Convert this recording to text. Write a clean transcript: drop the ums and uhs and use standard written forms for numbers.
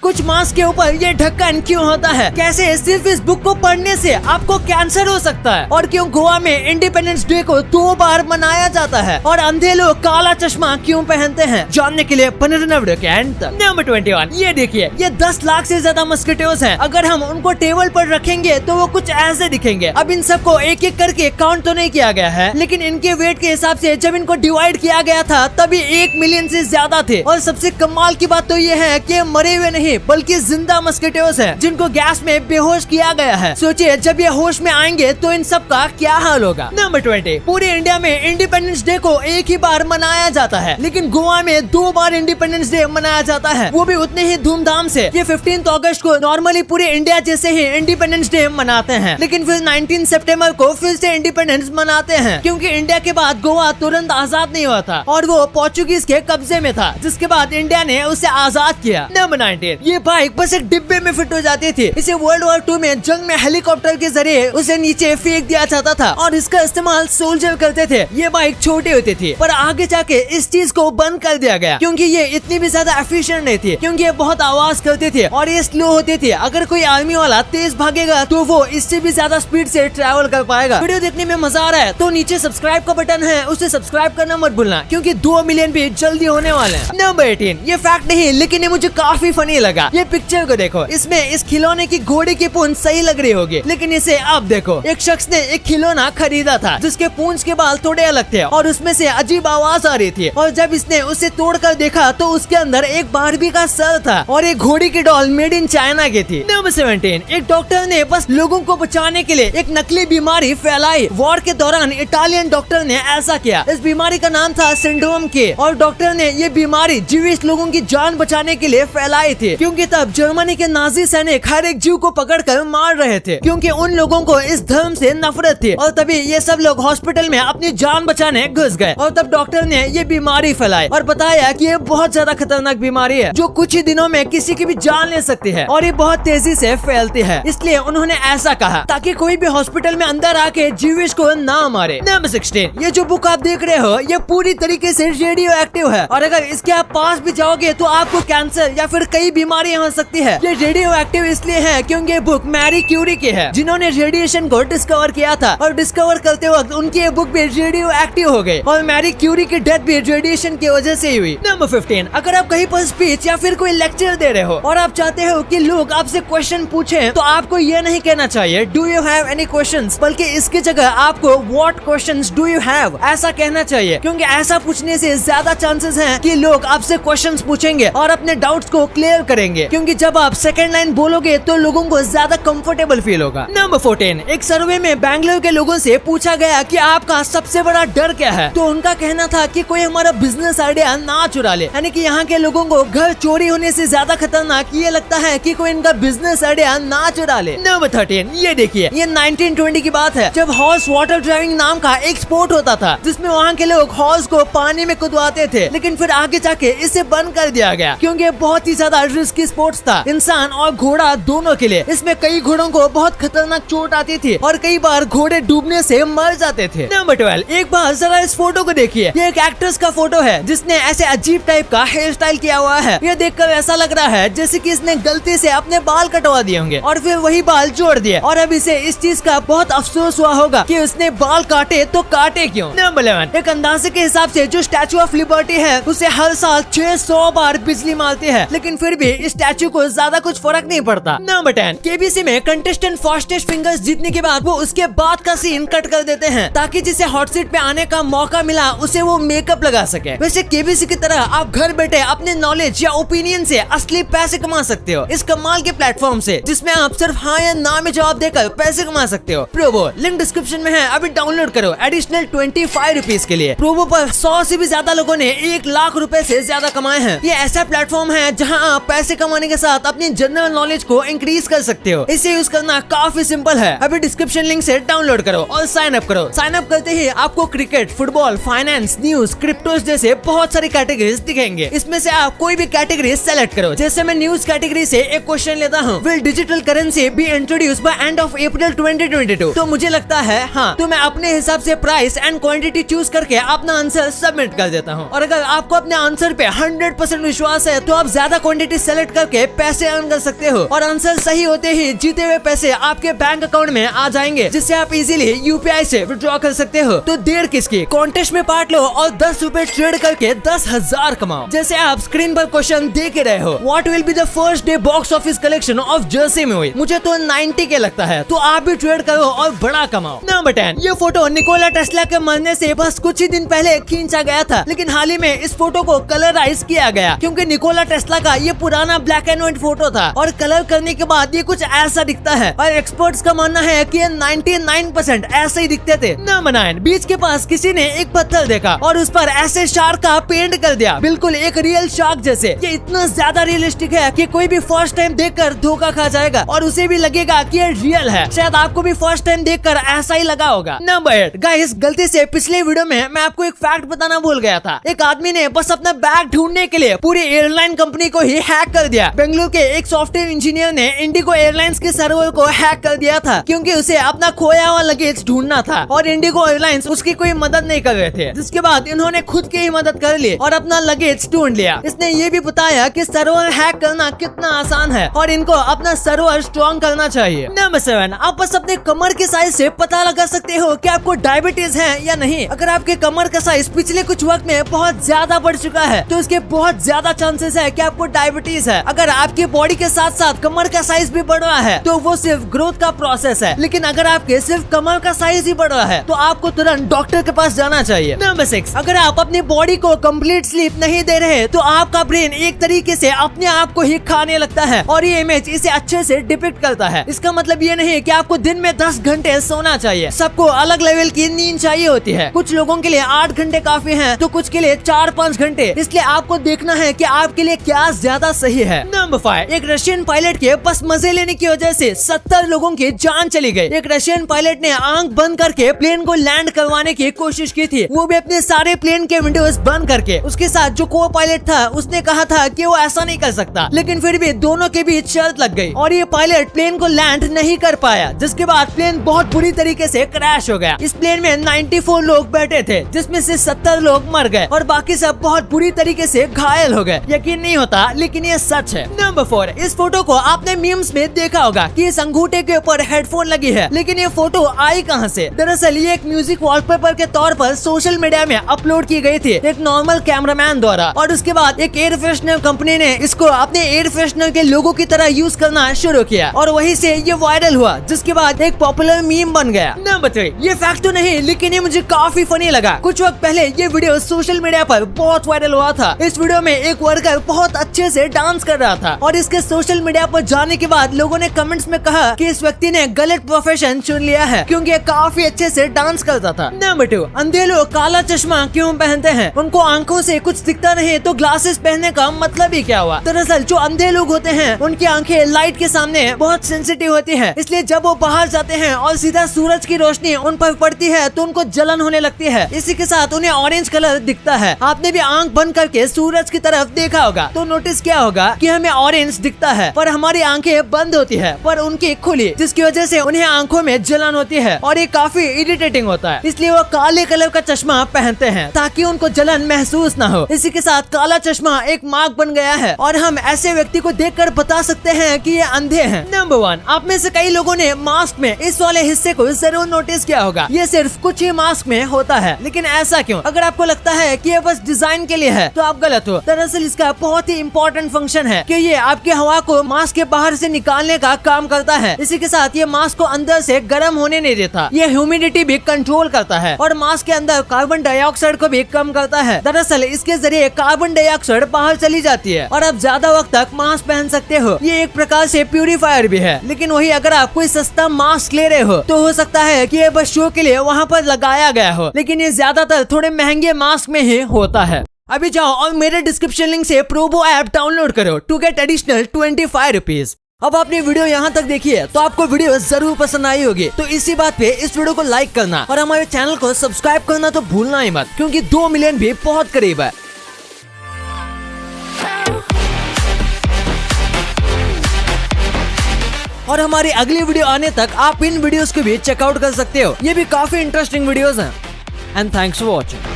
कुछ मांस के ऊपर ये ढक्कन क्यों होता है? कैसे सिर्फ इस बुक को पढ़ने से आपको कैंसर हो सकता है? और क्यों गोवा में इंडिपेंडेंस डे को 2 बार मनाया जाता है? और अंधे लोग काला चश्मा क्यों पहनते हैं? जानने के लिए बने रहना वीडियो के अंत तक। नंबर 21, ये देखिए, ये 10 लाख से ज्यादा मस्किटोज हैं। अगर हम उनको टेबल पर रखेंगे तो वो कुछ ऐसे दिखेंगे। अब इन सबको एक एक करके काउंट तो नहीं किया गया है, लेकिन इनके वेट के हिसाब से जब इनको डिवाइड किया गया था तभी 1 मिलियन से ज्यादा थे। और सबसे कमाल की बात तो ये है कि मरे हुए नहीं बल्कि जिंदा मस्किटोज हैं, जिनको गैस में बेहोश किया गया है। सोचिए जब ये होश में आएंगे तो इन सब का क्या हाल होगा। नंबर 20, पूरे इंडिया में इंडिपेंडेंस डे को एक ही बार मनाया जाता है, लेकिन गोवा में 2 बार इंडिपेंडेंस डे मनाया जाता है, वो भी उतने ही धूमधाम से। ये 15 अगस्त को नॉर्मली पूरे इंडिया जैसे ही इंडिपेंडेंस डे मनाते हैं, लेकिन फिर 19 सितंबर को फिर से इंडिपेंडेंस मनाते हैं, क्योंकि इंडिया के बाद गोवा तुरंत आजाद नहीं हुआ था और वो पोर्चुगीज के कब्जे में था, जिसके बाद इंडिया ने उसे आजाद किया। नंबर 19, ये बाइक बस एक डिब्बे में फिट हो जाती थी। इसे वर्ल्ड वॉर 2 में जंग में हेलीकॉप्टर के जरिए उसे नीचे फेंक दिया जाता था और इसका इस्तेमाल सोल्जर करते थे। ये बाइक छोटी होती थी, पर आगे जाके इस चीज को बंद कर दिया गया, क्योंकि ये इतनी भी ज्यादा एफिशिएंट नहीं थी, क्योंकि ये बहुत आवाज करती थी और ये स्लो होती थी। अगर कोई आर्मी वाला तेज भागेगा तो वो इससे भी ज्यादा स्पीड से ट्रैवल कर पाएगा। वीडियो देखने में मजा आ रहा है तो नीचे सब्सक्राइब का बटन है, उसे सब्सक्राइब करना मत भूलना, क्योंकि 2 मिलियन भी जल्दी होने वाले हैं। नंबर 18, ये फैक्ट नहीं लेकिन ये मुझे काफी फनी लगा। ये पिक्चर को देखो, इसमें इस खिलौने की घोड़े की पूंछ सही लग रही होगी, लेकिन इसे आप देखो, एक शख्स ने एक खिलौना खरीदा था जिसके पूंछ के बाल थोड़े अलग थे और उसमें से अजीब आवाज आ रही थी, और जब इसने उसे तोड़कर देखा तो उसके अंदर एक बारबी का सर था और एक घोड़ी की डॉल मेड इन चाइना की थी। नंबर 17, एक डॉक्टर ने बस लोगों को बचाने के लिए एक नकली बीमारी फैलाई। वॉर के दौरान इटालियन डॉक्टर ने ऐसा किया। इस बीमारी का नाम था सिंड्रोम के, और डॉक्टर ने ये बीमारी जीवित लोगों की जान बचाने के लिए फैलाई थी, क्योंकि तब जर्मनी के नाजी सैनिक हर एक जीव को पकड़कर मार रहे थे, क्योंकि उन लोगों को इस धर्म से नफरत थी। और तभी ये सब लोग हॉस्पिटल में अपनी जान बचाने घुस गए, और तब डॉक्टर ने ये बीमारी फैलाई और बताया कि ये बहुत ज्यादा खतरनाक बीमारी है जो कुछ ही दिनों में किसी की भी जान ले सकती है और ये बहुत तेजी से फैलती है। इसलिए उन्होंने ऐसा कहा ताकि कोई भी हॉस्पिटल में अंदर आके जीवित को ना मारे। नंबर 16, ये जो बुक आप देख रहे हो ये पूरी तरीके से रेडियो एक्टिव है, और अगर इसके आप पास भी जाओगे तो आपको कैंसर या फिर कई बीमारियां हो सकती है। ये रेडियो एक्टिव इसलिए है क्योंकि ये बुक मैरी क्यूरी की है, जिन्होंने रेडिएशन को डिस्कवर किया था, और डिस्कवर करते वक्त उनकी ये बुक भी रेडियो एक्टिव हो गई, और मैरी क्यूरी की डेथ भी रेडिएशन की वजह से हुई। नंबर 15, अगर आप कहीं पर स्पीच या फिर कोई लेक्चर दे रहे हो और आप चाहते हो कि लोग आपसे क्वेश्चन पूछें, तो आपको ये नहीं कहना चाहिए do you have any questions, बल्कि इसकी जगह आपको what questions do you have ऐसा कहना चाहिए, क्योंकि ऐसा पूछने से ज्यादा चांसेस हैं कि लोग आपसे क्वेश्चंस पूछेंगे और अपने डाउट्स को क्लियर करेंगे, क्योंकि जब आप सेकंड लाइन बोलोगे तो लोगों को ज्यादा कंफर्टेबल फील होगा। नंबर 14, एक सर्वे में बेंगलुरु के लोगों से पूछा गया कि आपका सबसे बड़ा डर क्या है, तो उनका कहना था कि कोई हमारा बिजनेस आइडिया ना चुरा ले, यानी कि यहाँ के लोगों को घर चोरी होने से ज्यादा खतरनाक ये लगता है कि कोई इनका बिजनेस आइडिया ना चुरा ले। नंबर 13, ये देखिए, ये 1920 की बात है जब हॉर्स वाटर ड्राइविंग नाम का एक स्पोर्ट होता था, जिसमें वहाँ के लोग हॉर्स को पानी में कुदवाते थे, लेकिन फिर आगे जाके इसे बंद कर दिया गया क्योंकि बहुत ही ज्यादा रिस्की स्पोर्ट्स था इंसान और घोड़ा दोनों के लिए। इसमें कई घोड़ों को बहुत खतरनाक चोट आती थी और कई बार घोड़े डूबने से मर जाते थे। नंबर 12, एक बार जरा इस फोटो को देखिए, ये एक एक्ट्रेस का फोटो है जिसने ऐसे अजीब टाइप का हेयर स्टाइल किया हुआ है। ये देखकर ऐसा लग रहा है जैसे कि इसने गलती से अपने बाल कटवा दिए होंगे और फिर वही बाल जोड़ दिए, और अब इसे इस चीज का बहुत अफसोस हुआ होगा कि उसने बाल काटे तो काटे क्यों। नंबर 11, एक अंदाजे के हिसाब से जो स्टैचू ऑफ लिबर्टी है उसे हर साल 600 बार बिजली मारती है, लेकिन फिर भी इस स्टैचू को ज्यादा कुछ फर्क नहीं पड़ता। नंबर 10, केबीसी में कंटेस्टेंट फास्टेस्ट फिंगर्स जीतने के बाद वो उसके बाद का सीन कट कर देते हैं ताकि जिसे हॉट सीट पे आने का मौका मिला उसे वो मेकअप लगा सके। वैसे केबीसी की तरह आप घर बैठे अपने नॉलेज या ओपिनियन से असली पैसे कमा सकते हो इस कमाल के प्लेटफॉर्म से, जिसमें आप सिर्फ हाँ या ना में जवाब देकर पैसे कमा सकते हो। प्रोबो लिंक डिस्क्रिप्शन में है, अभी डाउनलोड करो एडिशनल 25 रुपीज के लिए। प्रोबो पर 100 से भी ज्यादा लोगों ने 1 लाख रुपए से ज्यादा कमाए हैं। ये ऐसा प्लेटफॉर्म है जहां आप पैसे कमाने के साथ अपनी जनरल नॉलेज को इंक्रीज कर सकते हो। इसे यूज करना काफी सिंपल है, अभी डिस्क्रिप्शन लिंक से डाउनलोड करो और साइन अप करो। साइन अप करते ही आपको cricket, football, finance, news, cryptos जैसे बहुत सारी कैटेगरीज दिखेंगे। इसमें से आप कोई भी कैटेगरी सेलेक्ट करो। जैसे मैं न्यूज कैटेगरी से एक क्वेश्चन लेता हूँ, will digital currency be introduce by end of April 2022? तो मुझे लगता है हाँ, तो मैं अपने हिसाब से प्राइस एंड क्वांटिटी चूज करके अपना आंसर सबमिट कर देता हूँ। और अगर आपको अपने आंसर पे 100% विश्वास है तो आप ज्यादा क्वांटिटी सेलेक्ट करके पैसे अर्न कर सकते हो और आंसर सही होते ही जीते हुए पैसे आपके बैंक अकाउंट में आ जाएंगे, जिससे आप इजीली यूपीआई से विड्रॉ कर सकते हो। तो देर किसकी, कॉन्टेस्ट में पार्ट लो और 10 रुपए ट्रेड करके 10,000 कमाओ। जैसे आप स्क्रीन पर क्वेश्चन देख रहे हो, what will be the first day box office collection of Jersey movie? मुझे तो 90 के लगता है, तो आप भी ट्रेड करो और बड़ा कमाओ। नंबर 10, ये फोटो निकोला टेस्ला के मरने से बस कुछ ही दिन पहले खींचा गया था, लेकिन हाल ही में इस फोटो को कलराइज किया गया क्योंकि निकोला टेस्ला का ये पुराना ब्लैक एंड व्हाइट फोटो था और कलर करने के बाद ये कुछ ऐसा दिखता है और एक्सपर्ट्स का मानना है कि ये 99% ऐसे ही दिखते थे। नंबर 9, बीच के पास किसी ने एक पत्थर देखा और उस पर ऐसे शार्क का पेंट कर दिया, बिल्कुल एक रियल शार्क जैसे। ये इतना ज्यादा रियलिस्टिक है कि कोई भी फर्स्ट टाइम देखकर धोखा खा जाएगा और उसे भी लगेगा कि ये रियल है। शायद आपको भी फर्स्ट टाइम देखकर ऐसा ही लगा होगा। नंबर 8, गाइस गलती से पिछले वीडियो में मैं आपको एक फैक्ट बताना भूल गया था। एक आदमी ने बस अपना बैग ढूंढने के लिए पूरी एयरलाइन कंपनी को ही हैक कर दिया। बेंगलुरु के एक सॉफ्टवेयर इंजीनियर ने इंडिगो एयरलाइंस के सर्वर को हैक कर दिया था क्योंकि उसे अपना खोया हुआ लगेज ढूंढना था और इंडिगो एयरलाइंस उसकी कोई मदद नहीं कर रहे थे, जिसके बाद इन्होंने खुद की ही मदद कर ली और अपना लगेज ढूंढ लिया। इसने ये भी बताया कि सर्वर हैक करना कितना आसान है और इनको अपना सर्वर स्ट्रॉन्ग करना चाहिए। नंबर 7, आप बस अपने कमर के साइज से पता लगा सकते हो कि आपको डायबिटीज है या नहीं। अगर आपके कमर का साइज पिछले कुछ वक्त में बहुत ज्यादा बढ़ चुका है तो इसके बहुत ज्यादा चांसेस है कि आपको डायबिटीज है। अगर आपकी बॉडी के साथ साथ कमर का साइज भी बढ़ रहा है तो वो सिर्फ ग्रोथ का प्रोसेस है, लेकिन अगर आपके सिर्फ कमर का साइज ही बढ़ रहा है तो आपको तुरंत डॉक्टर के पास जाना चाहिए। नंबर 6, अगर आप अपनी बॉडी को कंप्लीट स्लीप नहीं दे रहे तो आपका ब्रेन एक तरीके से अपने आप को ही खाने लगता है और ये इमेज इसे अच्छे से डिपिक्ट करता है। इसका मतलब ये नहीं कि आपको दिन में 10 घंटे सोना चाहिए, सबको अलग लेवल की नींद चाहिए होती है। कुछ लोगों के लिए 8 घंटे काफी हैं, तो कुछ के लिए 4-5 घंटे। इसलिए आपको देखना है कि आपके लिए क्या ज्यादा सही है। नंबर 5, एक रशियन पायलट के बस मजे लेने की वजह से 70 लोगों की जान चली गई। एक रशियन पायलट ने आंख बंद करके प्लेन को लैंड करवाने की कोशिश की थी, वो भी अपने सारे प्लेन के विंडोज बंद करके। उसके साथ जो को पायलट था उसने कहा था कि वो ऐसा नहीं कर सकता, लेकिन फिर भी दोनों के बीच शर्त लग गई और ये पायलट प्लेन को लैंड नहीं कर पाया, जिसके बाद प्लेन बहुत बुरी तरीके से क्रैश हो गया। इस प्लेन में 94 लोग बैठे थे, जिसमें से 70 लोग मर गए और बाकी सब बहुत बुरी तरीके से घायल हो गए। यकीन नहीं होता, लेकिन ये सच है। नंबर 4, इस फोटो को आपने मीम्स में देखा होगा कि इस अंगूठे के ऊपर हेडफोन लगी है, लेकिन ये फोटो आई कहां से? दरअसल ये एक म्यूजिक वॉलपेपर के तौर पर सोशल मीडिया में अपलोड की गई थी एक नॉर्मल कैमरामैन द्वारा, और उसके बाद एक एयर फ्रेशनर कंपनी ने इसको अपने एयर फ्रेशनर के लोगो की तरह यूज करना शुरू किया और वहीं से ये वायरल हुआ, जिसके बाद एक पॉपुलर मीम बन गया। नंबर 3, ये फैक्ट तो नहीं, लेकिन ये मुझे काफी फनी लगा। कुछ वक्त पहले ये वीडियो सोशल मीडिया पर बहुत वायरल हुआ था। इस वीडियो में एक वर्कर बहुत अच्छे से डांस कर रहा था और इसके सोशल मीडिया पर जाने के बाद लोगों ने कमेंट्स में कहा कि इस व्यक्ति ने गलत प्रोफेशन चुन लिया है क्योंकि ये काफी अच्छे से डांस करता था। नंबर 2, अंधे लोग काला चश्मा क्यों पहनते हैं? उनको आंखों से कुछ दिखता नहीं तो ग्लासेस पहनने का मतलब ही क्या हुआ? दरअसल जो अंधे लोग होते हैं उनकी आंखें लाइट के सामने बहुत सेंसिटिव होती है, इसलिए जब वो बाहर जाते हैं और सीधा सूरज की रोशनी उन पर पड़ती है तो उनको जलन होने लगती है। इसी के साथ उन्हें ऑरेंज कलर दिखता है। आपने भी आंख बंद करके सूरज की तरफ देखा होगा तो नोटिस किया होगा कि हमें ऑरेंज दिखता है पर हमारी आंखें बंद होती है पर उनकी खुली, जिसकी वजह से उन्हें आंखों में जलन होती है और ये काफी इरिटेटिंग होता है। इसलिए वो काले कलर का चश्मा पहनते हैं ताकि उनको जलन महसूस ना हो। इसी के साथ काला चश्मा एक मार्क बन गया है और हम ऐसे व्यक्ति को देखकर बता सकते हैं कि ये अंधे हैं। नंबर 1, आप में से कई लोगों ने मास्क में इस वाले हिस्से को जरूर नोटिस किया होगा। ये सिर्फ कुछ ही मास्क में होता है, लेकिन ऐसा क्यों? अगर आपको लगता है कि ये बस डिजाइन के लिए है तो आप गलत हो। दरअसल इसका बहुत ही इम्पोर्टेंट फंक्शन है कि ये आपकी हवा को मास्क के बाहर से निकालने का काम करता है। इसी के साथ ये मास्क को अंदर से गर्म होने नहीं देता, ये ह्यूमिडिटी भी कंट्रोल करता है और मास्क के अंदर कार्बन डाइऑक्साइड को भी कम करता है। दरअसल इसके जरिए कार्बन डाइऑक्साइड बाहर चली जाती है और आप ज्यादा वक्त तक मास्क पहन सकते हो। ये एक प्रकार से प्यूरिफायर भी है, लेकिन वही अगर आप कोई सस्ता मास्क ले रहे हो तो हो सकता है कि ये बस शो के लिए वहाँ पर लगाया गया हो, लेकिन ये ज्यादातर थोड़े महंगे मास्क में ही होता है। अभी जाओ और मेरे डिस्क्रिप्शन लिंक से प्रोबो ऐप डाउनलोड करो टू गेट एडिशनल 25 रुपीज। अब आपने वीडियो यहाँ तक देखी है तो आपको वीडियो जरूर पसंद आई होगी, तो इसी बात पे इस वीडियो को लाइक करना और हमारे चैनल को सब्सक्राइब करना तो भूलना ही मत, क्योंकि 2 मिलियन भी बहुत करीब है। और हमारी अगली वीडियो आने तक आप इन वीडियोस को भी चेकआउट कर सकते हो, ये भी काफी इंटरेस्टिंग वीडियोस हैं। And thanks for watching.